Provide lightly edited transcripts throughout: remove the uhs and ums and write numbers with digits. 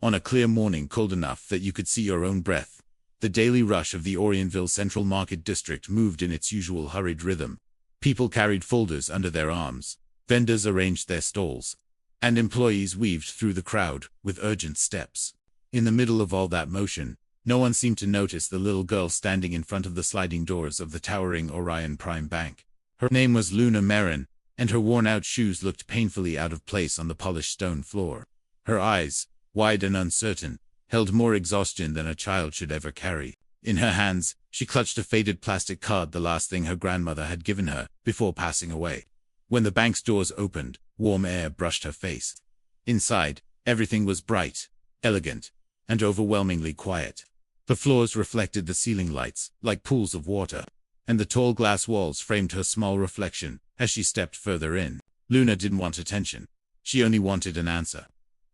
On a clear morning cold enough that you could see your own breath, the daily rush of the Orionville Central Market District moved in its usual hurried rhythm. People carried folders under their arms, vendors arranged their stalls, and employees weaved through the crowd with urgent steps. In the middle of all that motion, no one seemed to notice the little girl standing in front of the sliding doors of the towering Orion Prime Bank. Her name was Luna Maren, and her worn-out shoes looked painfully out of place on the polished stone floor. Her eyes, wide and uncertain, held more exhaustion than a child should ever carry. In her hands, she clutched a faded plastic card, the last thing her grandmother had given her, before passing away. When the bank's doors opened, warm air brushed her face. Inside, everything was bright, elegant, and overwhelmingly quiet. The floors reflected the ceiling lights, like pools of water, and the tall glass walls framed her small reflection as she stepped further in. Luna didn't want attention. She only wanted an answer.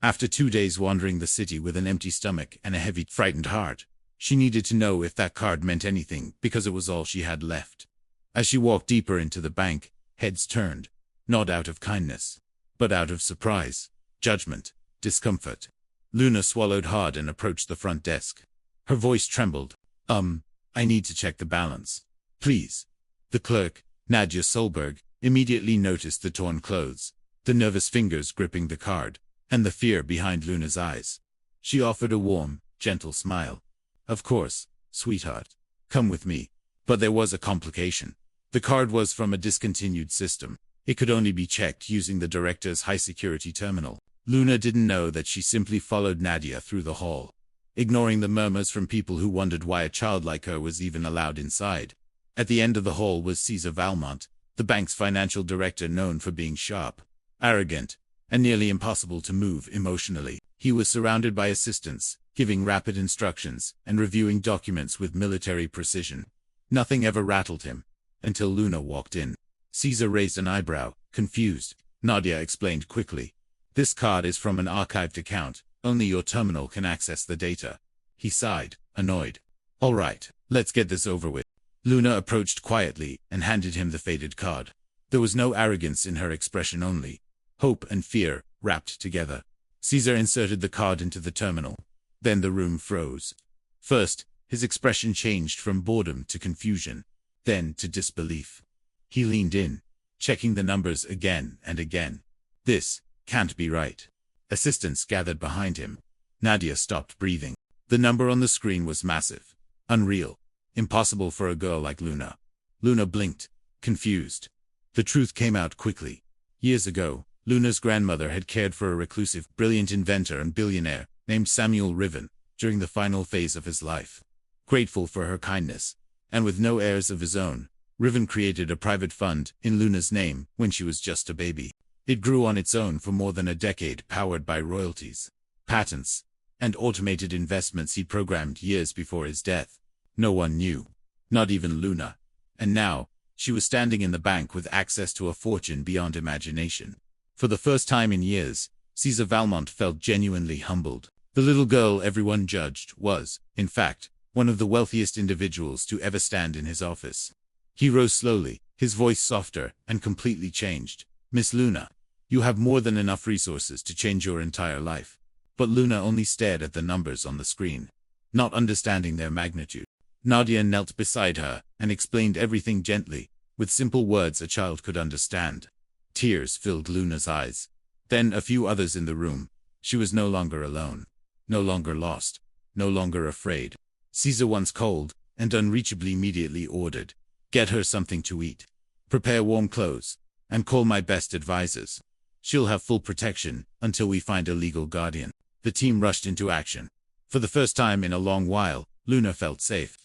After 2 days wandering the city with an empty stomach and a heavy, frightened heart, she needed to know if that card meant anything, because it was all she had left. As she walked deeper into the bank, heads turned, not out of kindness, but out of surprise, judgment, discomfort. Luna swallowed hard and approached the front desk. Her voice trembled. I need to check the balance. Please. The clerk, Nadia Solberg, immediately noticed the torn clothes, the nervous fingers gripping the card, and the fear behind Luna's eyes. She offered a warm, gentle smile. Of course, sweetheart. Come with me. But there was a complication. The card was from a discontinued system. It could only be checked using the director's high-security terminal. Luna didn't know that she simply followed Nadia through the hall, ignoring the murmurs from people who wondered why a child like her was even allowed inside. At the end of the hall was Cesar Valmont, the bank's financial director, known for being sharp, arrogant, and nearly impossible to move emotionally. He was surrounded by assistants, giving rapid instructions and reviewing documents with military precision. Nothing ever rattled him, until Luna walked in. Cesar raised an eyebrow, confused. Nadia explained quickly. This card is from an archived account. Only your terminal can access the data. He sighed, annoyed. All right, let's get this over with. Luna approached quietly and handed him the faded card. There was no arrogance in her expression, only hope and fear wrapped together. Cesar inserted the card into the terminal. Then the room froze. First, his expression changed from boredom to confusion, then to disbelief. He leaned in, checking the numbers again and again. This can't be right. Assistants gathered behind him. Nadia stopped breathing. The number on the screen was massive, unreal, impossible for a girl like Luna. Luna blinked, confused. The truth came out quickly. Years ago, Luna's grandmother had cared for a reclusive, brilliant inventor and billionaire named Samuel Riven during the final phase of his life. Grateful for her kindness, and with no heirs of his own, Riven created a private fund in Luna's name when she was just a baby. It grew on its own for more than a decade, powered by royalties, patents, and automated investments he programmed years before his death. No one knew, not even Luna. And now, she was standing in the bank with access to a fortune beyond imagination. For the first time in years, Cesar Valmont felt genuinely humbled. The little girl everyone judged was, in fact, one of the wealthiest individuals to ever stand in his office. He rose slowly, his voice softer and completely changed. Miss Luna, you have more than enough resources to change your entire life. But Luna only stared at the numbers on the screen, not understanding their magnitude. Nadia knelt beside her and explained everything gently, with simple words a child could understand. Tears filled Luna's eyes. Then a few others in the room. She was no longer alone, no longer lost, no longer afraid. Cesar, once cold and unreachably, immediately ordered, "Get her something to eat. Prepare warm clothes, and call my best advisors. She'll have full protection until we find a legal guardian." The team rushed into action. For the first time in a long while, Luna felt safe.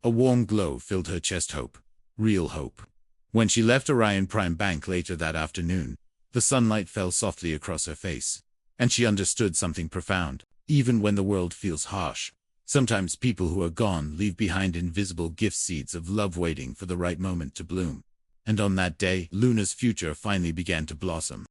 A warm glow filled her chest. Hope. Real hope. When she left Orion Prime Bank later that afternoon, the sunlight fell softly across her face, and she understood something profound. Even when the world feels harsh, sometimes people who are gone leave behind invisible gift, seeds of love waiting for the right moment to bloom. And on that day, Luna's future finally began to blossom.